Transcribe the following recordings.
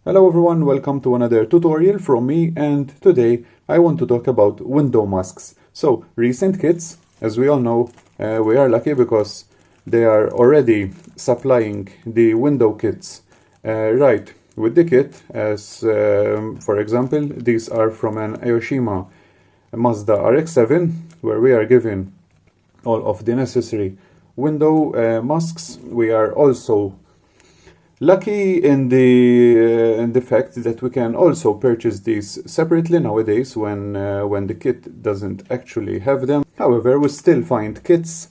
Hello everyone, welcome to another tutorial from me, and today I want to talk about window masks. So, recent kits, as we all know, we are lucky because they are already supplying the window kits right with the kit, as for example, these are from an Aoshima Mazda RX-7, where we are given all of the necessary window masks. We are also lucky in the fact that we can also purchase these separately nowadays when the kit doesn't actually have them. However, we still find kits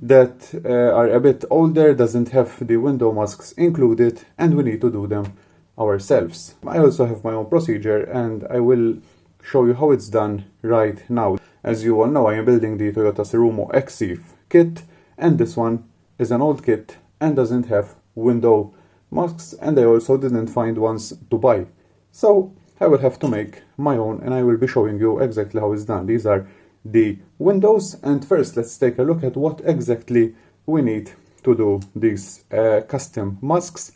that are a bit older, doesn't have the window masks included, and we need to do them ourselves. I also have my own procedure, and I will show you how it's done right now. As you all know, I am building the Toyota Cerumo Exiv kit, and this one is an old kit and doesn't have window masks, and I also didn't find ones to buy. So I will have to make my own, and I will be showing you exactly how it's done. These are the windows, and first let's take a look at what exactly we need to do these custom masks.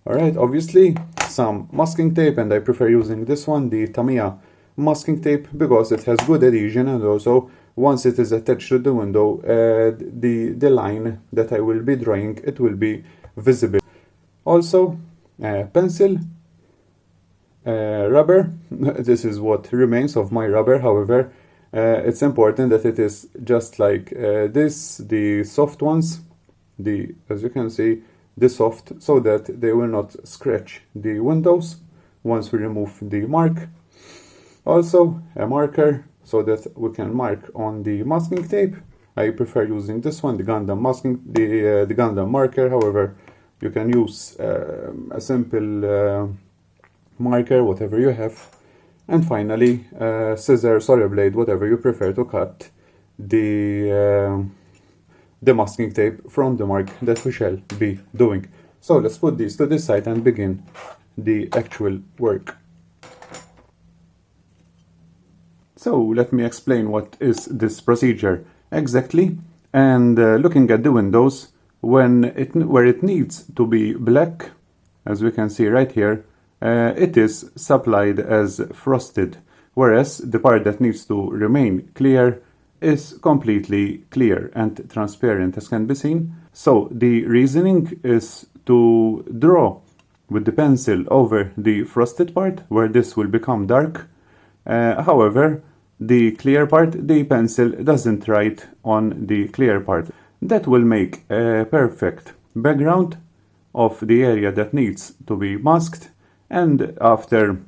Alright, obviously some masking tape, and I prefer using this one, the Tamiya masking tape, because it has good adhesion, and also once it is attached to the window, the line that I will be drawing, it will be visible. Also, pencil, rubber. This is what remains of my rubber. However, it's important that it is just like this, the soft ones, as you can see, the soft, so that they will not scratch the windows once we remove the mark. Also, a marker, so that we can mark on the masking tape. I prefer using this one, the Gundam masking, the Gundam marker. However, you can use a simple marker, whatever you have. And finally, scissors or a blade, whatever you prefer, to cut the masking tape from the mark that we shall be doing. So let's put these to the side and begin the actual work. So let me explain what is this procedure exactly. And looking at the windows, where it needs to be black, as we can see right here, it is supplied as frosted, whereas the part that needs to remain clear is completely clear and transparent, as can be seen. So the reasoning is to draw with the pencil over the frosted part, where this will become dark. However, the clear part, the pencil doesn't write on the clear part. That will make a perfect background of the area that needs to be masked, and after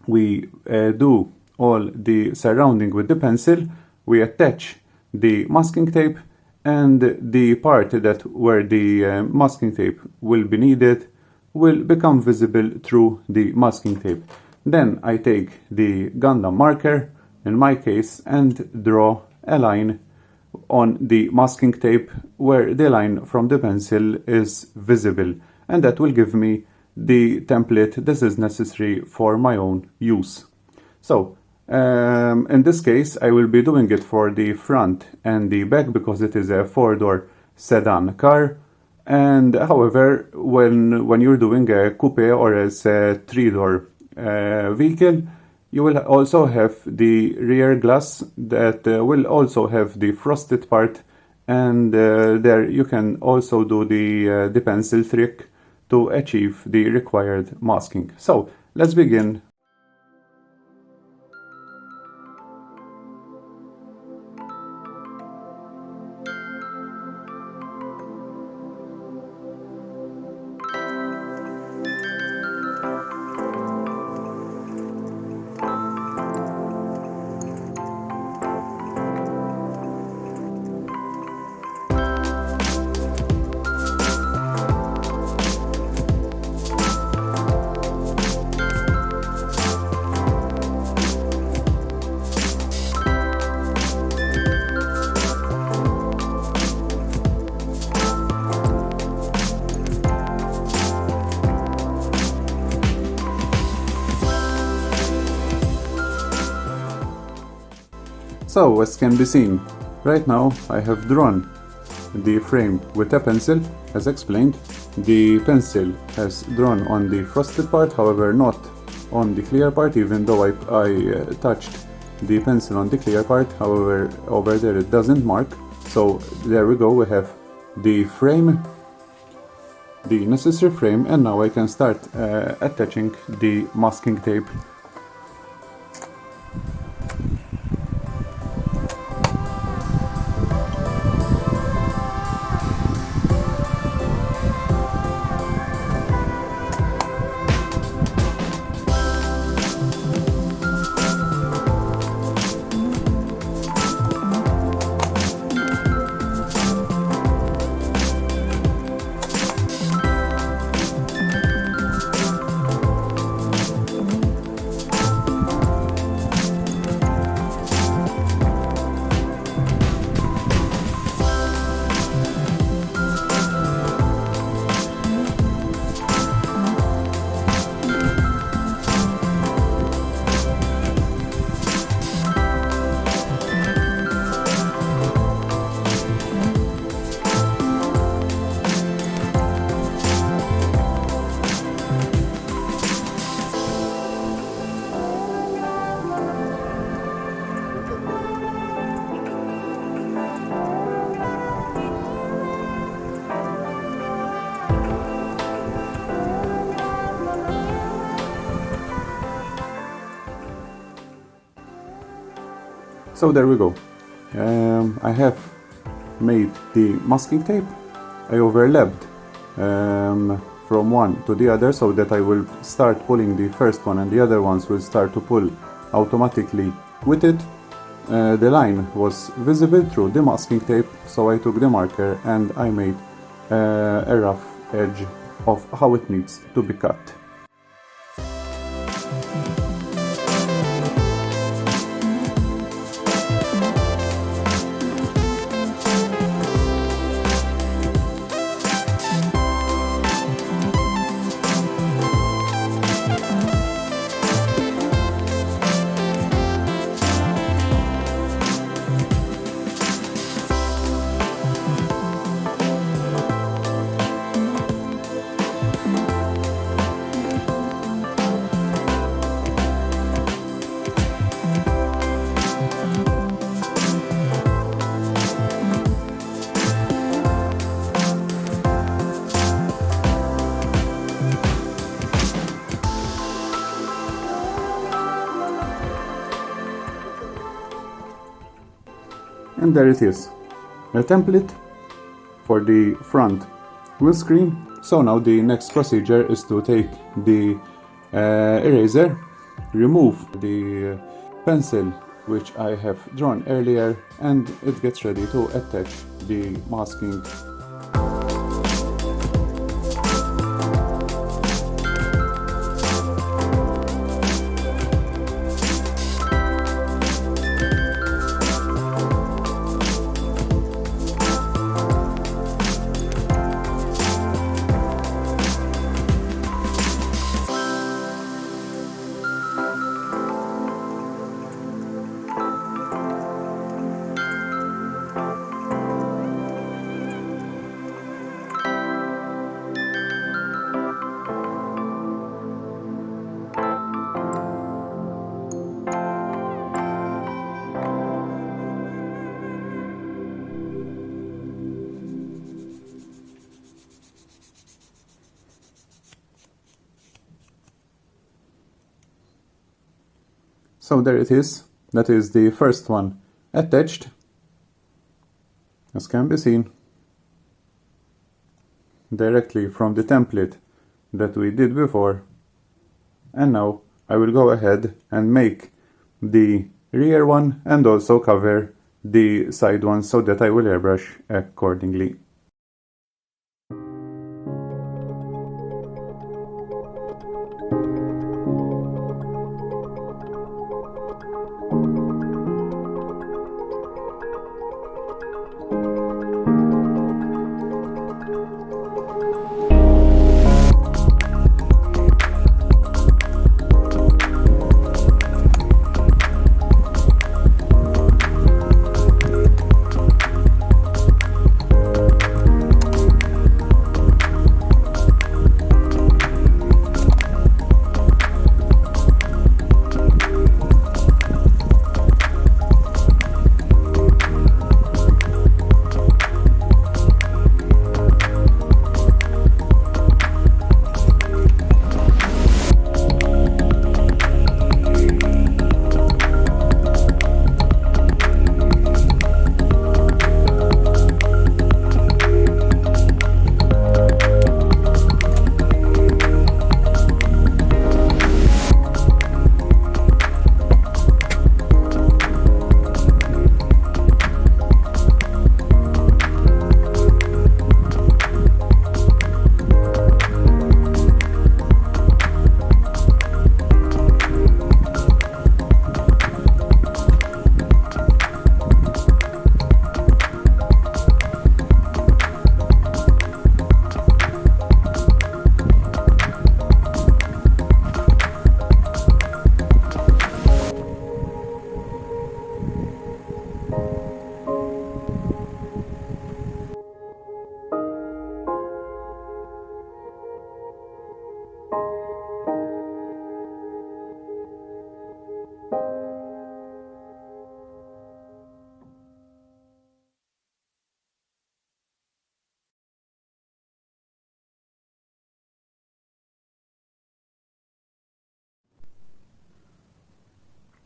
we do all the surrounding with the pencil, we attach the masking tape, and the part that where the masking tape will be needed will become visible through the masking tape. Then I take the Gundam marker, in my case, and draw a line on the masking tape where the line from the pencil is visible, and that will give me the template this is necessary for my own use. So in this case I will be doing it for the front and the back, because it is a 4-door sedan car. And however, when you're doing a coupe or as a 3-door vehicle, you will also have the rear glass that will also have the frosted part, and there you can also do the pencil trick to achieve the required masking. So let's begin. So, as can be seen, right now I have drawn the frame with a pencil, as explained, the pencil has drawn on the frosted part, however not on the clear part, even though I touched the pencil on the clear part. However, over there it doesn't mark. So there we go, we have the frame, the necessary frame, and now I can start attaching the masking tape. So there we go. I have made the masking tape. I overlapped from one to the other so that I will start pulling the first one and the other ones will start to pull automatically with it. The line was visible through the masking tape, so I took the marker and I made a rough edge of how it needs to be cut. And there it is, a template for the front windscreen. So now the next procedure is to take the eraser, remove the pencil which I have drawn earlier, and it gets ready to attach the masking. So there it is, that is the first one attached, as can be seen, directly from the template that we did before. And now I will go ahead and make the rear one and also cover the side one so that I will airbrush accordingly.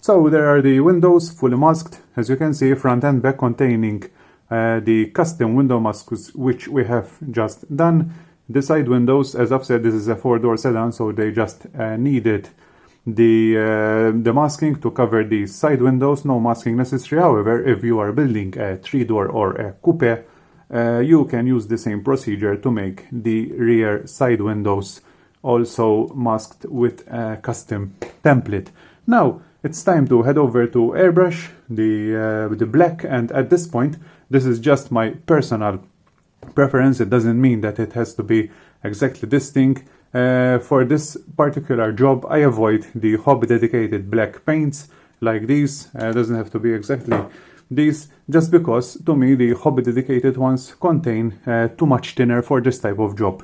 So there are the windows fully masked, as you can see, front and back, containing the custom window masks which we have just done. The side windows, as I've said, this is a 4-door sedan, so they just needed the masking to cover the side windows. No masking necessary. However, if you are building a 3-door or a coupe, you can use the same procedure to make the rear side windows also masked with a custom template. Now it's time to head over to Airbrush the black, and at this point this is just my personal preference. It doesn't mean that it has to be exactly this thing. For this particular job I avoid the hobby dedicated black paints like these. Doesn't have to be exactly these, just because to me the hobby dedicated ones contain too much thinner for this type of job.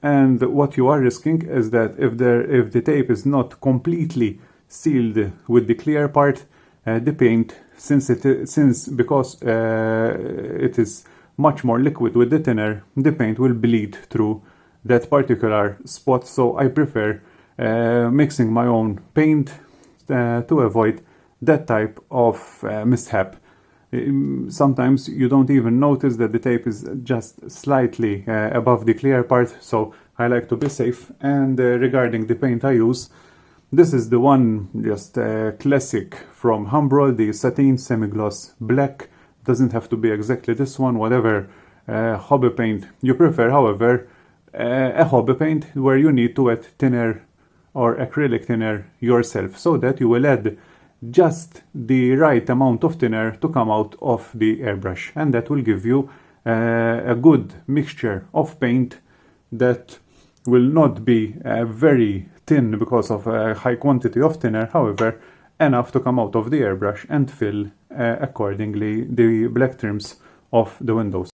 And what you are risking is that if the tape is not completely sealed with the clear part, the paint, because it is much more liquid with the thinner, the paint will bleed through that particular spot. So I prefer mixing my own paint to avoid that type of mishap. Sometimes you don't even notice that the tape is just slightly above the clear part, so I like to be safe. And regarding the paint I use, this is the one, just classic from Humbrol, the satin semi-gloss black. Doesn't have to be exactly this one, whatever hobby paint you prefer. However, a hobby paint where you need to add thinner or acrylic thinner yourself, so that you will add just the right amount of thinner to come out of the airbrush, and that will give you a good mixture of paint that will not be very thin because of a high quantity of thinner, however enough to come out of the airbrush and fill accordingly the black trims of the windows.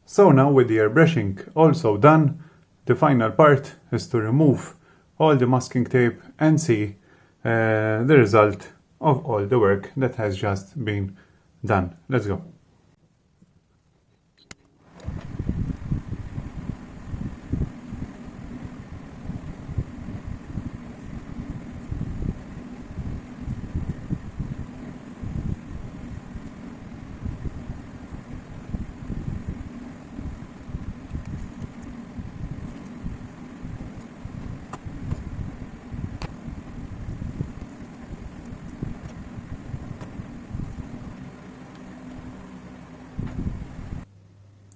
So now with the airbrushing also done, the final part is to remove all the masking tape and see the result of all the work that has just been done. Let's go.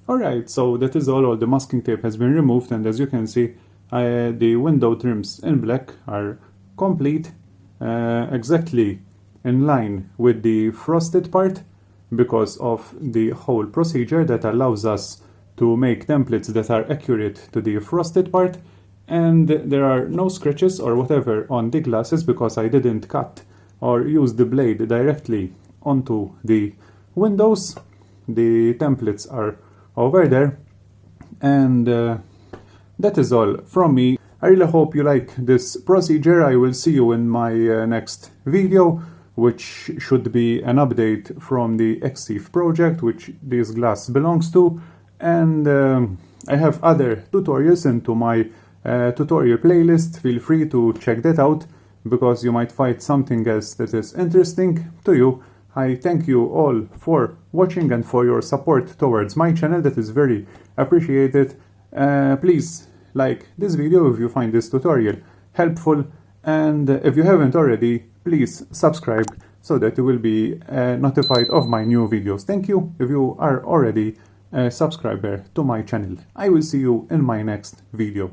Alright, so that is all the masking tape has been removed, and as you can see the window trims in black are complete, exactly in line with the frosted part, because of the whole procedure that allows us to make templates that are accurate to the frosted part. And there are no scratches or whatever on the glasses because I didn't cut or use the blade directly onto the windows. The templates are over there, and that is all from me. I really hope you like this procedure. I will see you in my next video, which should be an update from the Exiv project, which this glass belongs to. And I have other tutorials into my tutorial playlist. Feel free to check that out, because you might find something else that is interesting to you. I thank you all for watching and for your support towards my channel. That is very appreciated. Please like this video if you find this tutorial helpful, and if you haven't already, please subscribe so that you will be notified of my new videos. Thank you if you are already a subscriber to my channel. I will see you in my next video.